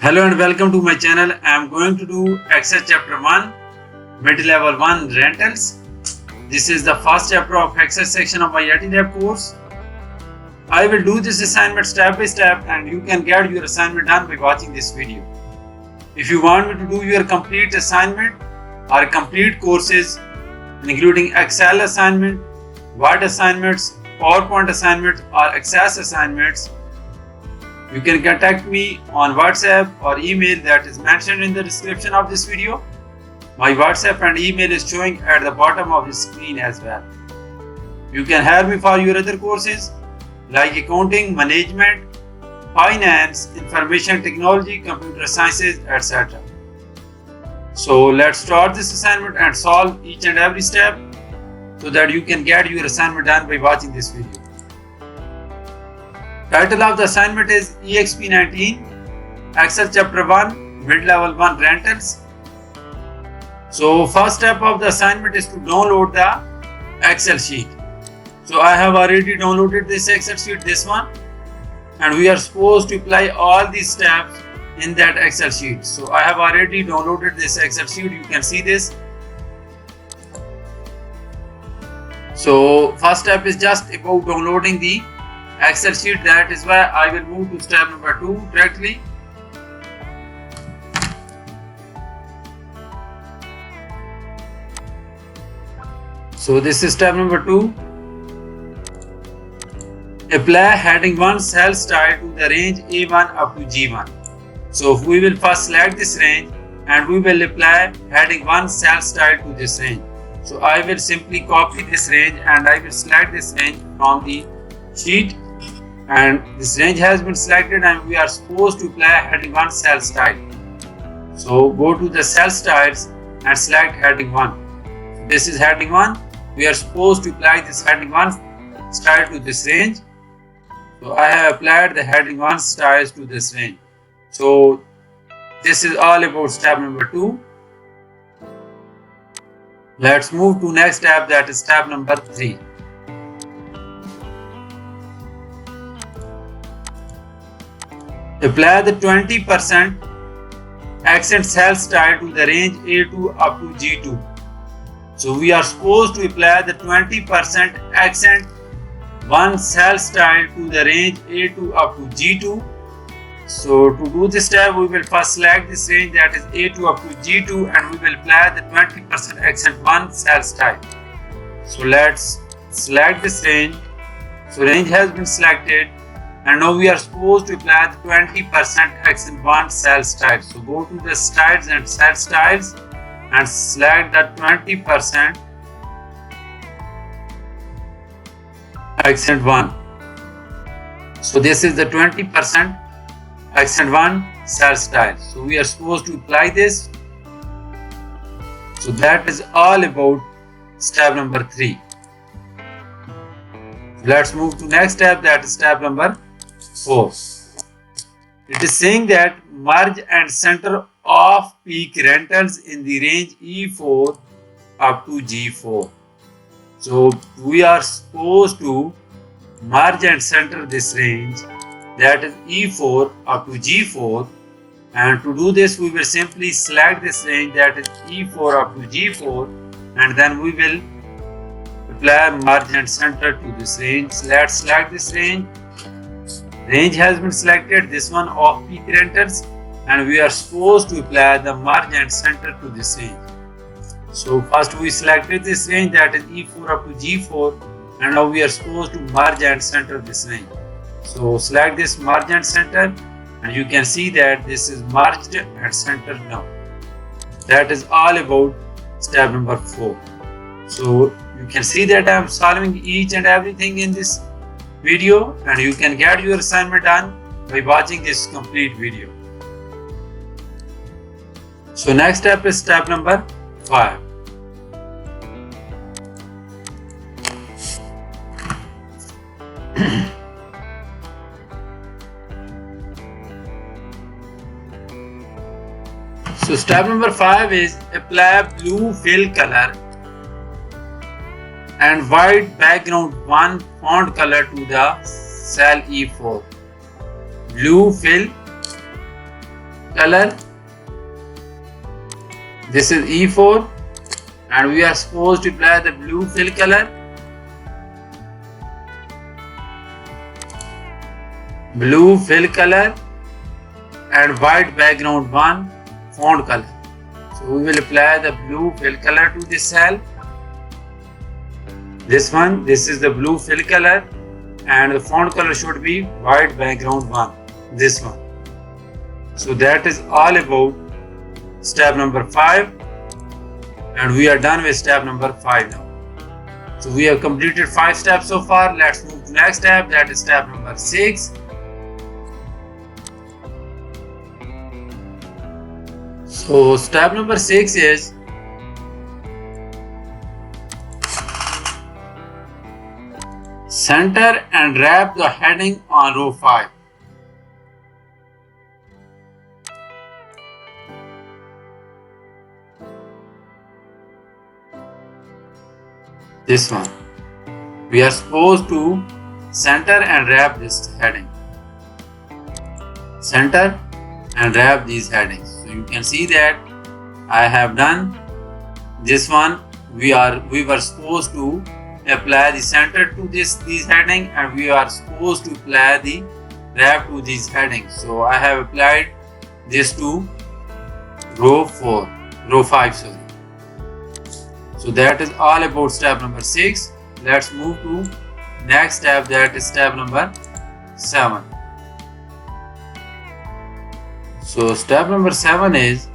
Hello and welcome to my channel. I am going to do Excel chapter 1 mid-level 1 rentals. This is the first chapter of Excel section of my IT lab course. I will do this assignment step by step and you can get your assignment done by watching this video. If you want me to do your complete assignment or complete courses including Excel assignment, Word assignments, PowerPoint assignments or Access assignments, you can contact me on WhatsApp or email that is mentioned in the description of this video. My WhatsApp and email is showing at the bottom of the screen as well. You can hire me for your other courses like accounting, management, finance, information technology, computer sciences, etc. So let's start this assignment and solve each and every step so that you can get your assignment done by watching this video. Title of the assignment is Exp19 Excel chapter 1 mid-level 1 rentals. So first step of the assignment is to download the Excel sheet. So I have already downloaded this Excel sheet, this one, and we are supposed to apply all these steps in that Excel sheet. So I have already downloaded this Excel sheet, you can see this. So first step is just about downloading the Excel sheet, that is why I will move to step number 2 directly. So this is step number 2. Apply heading 1 cell style to the range A1 up to G1. So we will first select this range and we will apply heading 1 cell style to this range. So I will simply copy this range and I will select this range from the sheet. And this range has been selected and we are supposed to apply heading 1 cell style. So go to the cell styles and select heading 1. This is heading 1. We are supposed to apply this heading 1 style to this range. So I have applied the heading 1 styles to this range. So this is all about step number 2. Let's move to next step, that is step number 3. Apply the 20% accent cell style to the range A2 up to G2. So we are supposed to apply the 20% accent 1 cell style to the range A2 up to G2. So to do this step, we will first select this range, that is A2 up to G2, and we will apply the 20% accent 1 cell style. So let's select this range. So range has been selected. And now we are supposed to apply the 20% accent 1 cell style. So go to the styles and cell styles and select that 20% accent 1. So this is the 20% accent 1 cell style. So we are supposed to apply this. So that is all about step number 3. Let's move to next step, that is step number 4. It is saying that merge and center off-peak rentals in the range E4 up to G4. So we are supposed to merge and center this range, that is E4 up to G4, and to do this we will simply select this range, that is E4 up to G4, and then we will apply merge and center to this range. Let's select this range. Range has been selected, this one off peak rentals, and we are supposed to apply the merge and center to this range. So first we selected this range, that is E4 up to G4, and now we are supposed to merge and center this range. So select this merge and center, and you can see that this is merged and centered now. That is all about step number 4. So you can see that I am solving each and everything in this video, and you can get your assignment done by watching this complete video. So next step is step number 5. So step number 5 is apply blue fill color and white background 1 font color to the cell E4. Blue fill color. This is E4 and we are supposed to apply the blue fill color. Blue fill color and white background 1 font color. So we will apply the blue fill color to this cell. This one, this is the blue fill color and the font color should be white background 1. This one. So that is all about step number 5 and we are done with step number 5 now. So we have completed 5 steps so far. Let's move to the next step, that is step number 6. So step number 6 is center and wrap the heading on row 5. This one. We are supposed to center and wrap this heading. Center and wrap these headings. So you can see that I have done this one. We were supposed to apply the center to these heading and we are supposed to apply the wrap to these headings. So I have applied this to row 5 sorry. So that is all about step number 6. Let's move to next step, that is step number 7. So step number 7 is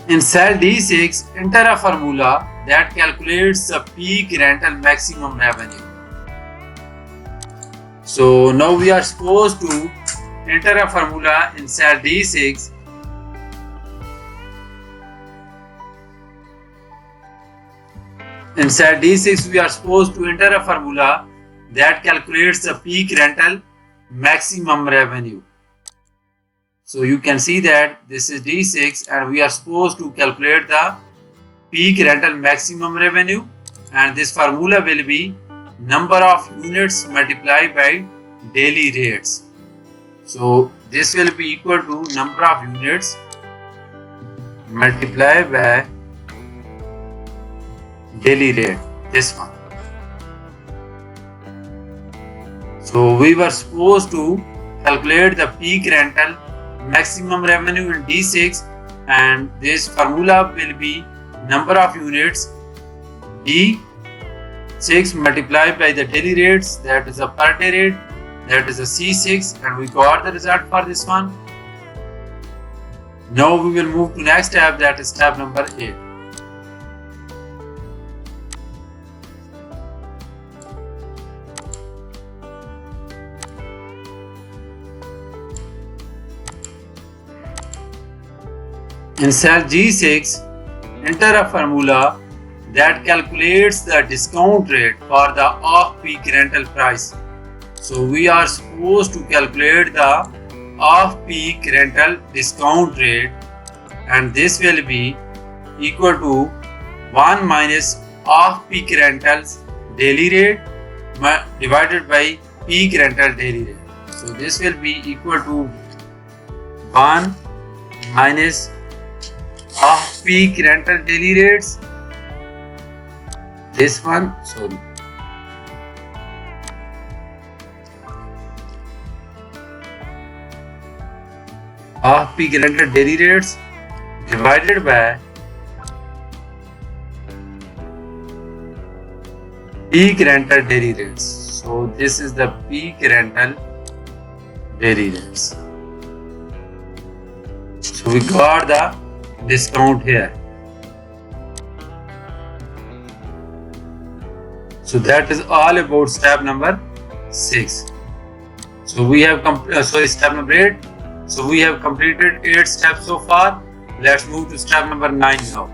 in cell D6 enter a formula that calculates the peak rental maximum revenue. So now we are supposed to enter a formula in cell D6 . In cell D6 we are supposed to enter a formula that calculates the peak rental maximum revenue. So you can see that this is D6 and we are supposed to calculate the peak rental maximum revenue and this formula will be number of units multiplied by daily rates. So this will be equal to number of units multiplied by daily rate, this one. So we were supposed to calculate the peak rental maximum revenue in D6 and this formula will be number of units D6 multiplied by the daily rates, that is a per day rate, that is a C6 and we got the result for this one. Now we will move to next step, that is step number 8. In cell G6, enter a formula that calculates the discount rate for the off-peak rental price. So we are supposed to calculate the off-peak rental discount rate and this will be equal to 1 minus off-peak rentals daily rate divided by peak rental daily rate. So this will be equal to 1 minus off-peak rental daily rates, this one, sorry, off-peak rental daily rates divided by peak rental daily rates. So this is the peak rental daily rates. So we got the discount here. So that is all about step number 6. So we have step number 8. So we have completed 8 steps so far. Let's move to step number 9 now.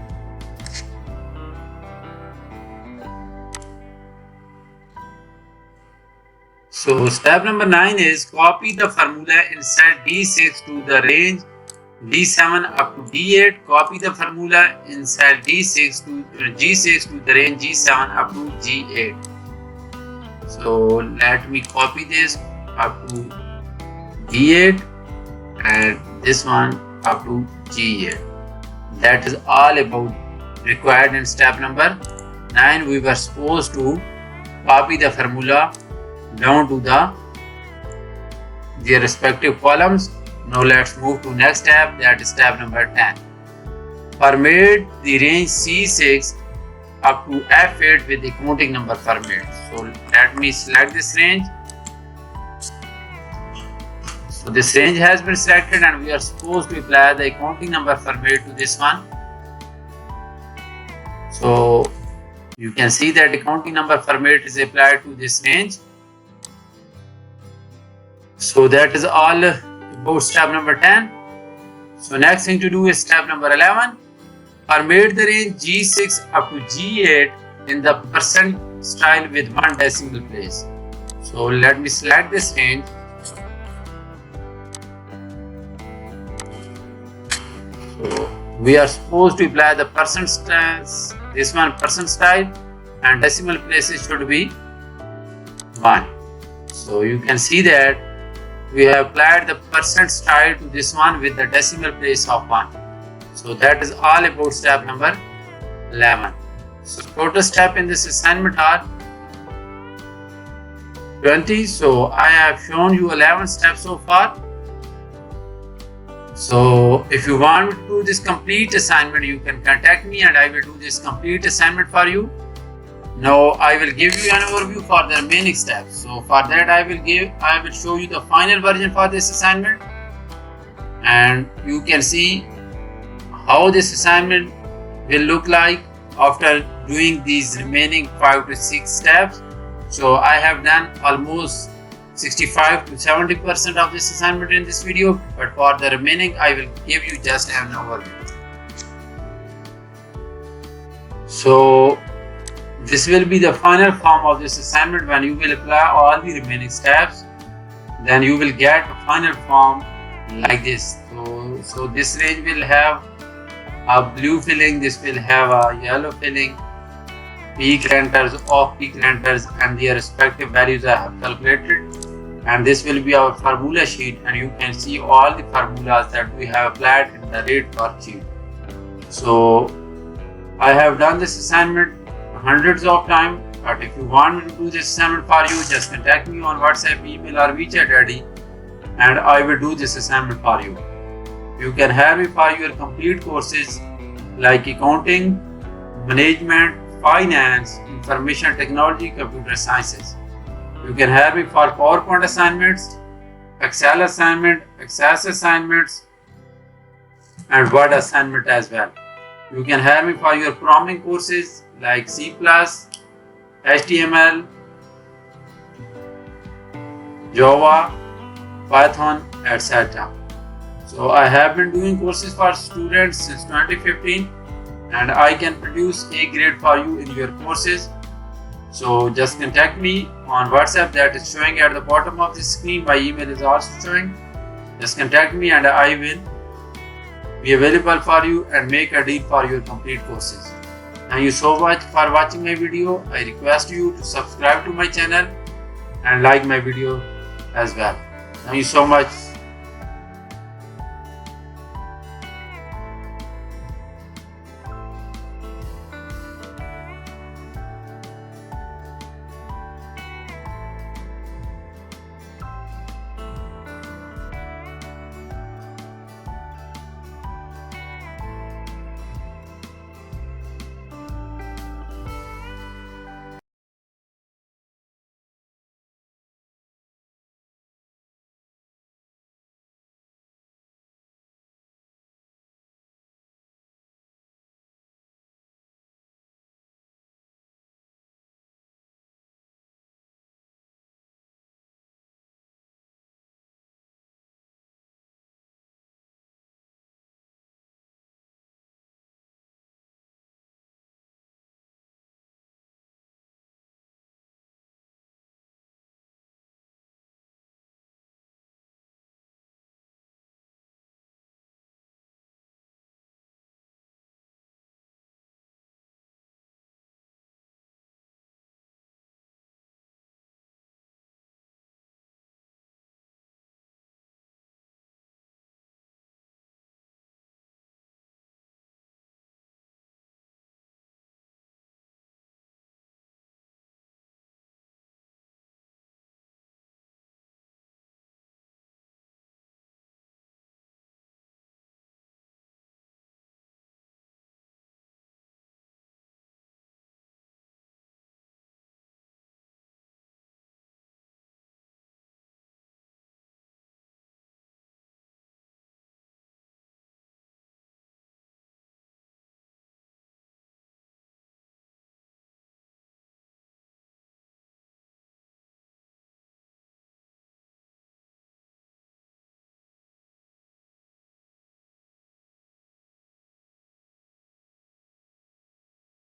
So step number 9 is copy the formula in cell D6 to the range D7 up to D8. Copy the formula in cell D6 to G6 to the range G7 up to G8. So let me copy this up to D8 and this one up to G8. That is all about required in step number 9. We were supposed to copy the formula down to their respective columns. Now let's move to next step, that is step number 10. Format the range C6 up to F8 with the counting number format. So let me select this range. So this range has been selected and we are supposed to apply the counting number format to this one. So you can see that the counting number format is applied to this range. So that is all about step number 10. So next thing to do is step number 11. Format the range G6 up to G8 in the percent style with one decimal place. So let me select this range. So we are supposed to apply the percent style, this one percent style, and decimal places should be 1. So you can see that we have applied the percent style to this one with the decimal place of 1. So that is all about step number 11. So total step in this assignment are 20. So I have shown you 11 steps so far. So if you want to do this complete assignment, you can contact me and I will do this complete assignment for you. Now I will give you an overview for the remaining steps. So for that I will show you the final version for this assignment, and you can see how this assignment will look like after doing these remaining 5 to 6 steps. So I have done almost 65 to 70% of this assignment in this video, but for the remaining I will give you just an overview. So this will be the final form of this assignment. When you will apply all the remaining steps, then you will get a final form like this. So this range will have a blue filling, this will have a yellow filling, peak renters, off peak renters, and their respective values I have calculated. And this will be our formula sheet, and you can see all the formulas that we have applied in the rate worksheet. So I have done this assignment hundreds of times, but if you want me to do this assignment for you, just contact me on WhatsApp, email or WeChat ID, and I will do this assignment for you. You can hire me for your complete courses like accounting, management, finance, information technology, computer sciences. You can hire me for PowerPoint assignments, Excel assignment, Access assignments, and Word assignment as well. You can hire me for your programming courses like C++, HTML, Java, Python, etc. So I have been doing courses for students since 2015, and I can produce A grade for you in your courses. So just contact me on WhatsApp that is showing at the bottom of the screen. My email is also showing. Just contact me and I will be available for you and make a deal for your complete courses. Thank you so much for watching my video. I request you to subscribe to my channel and like my video as well. Thank you so much.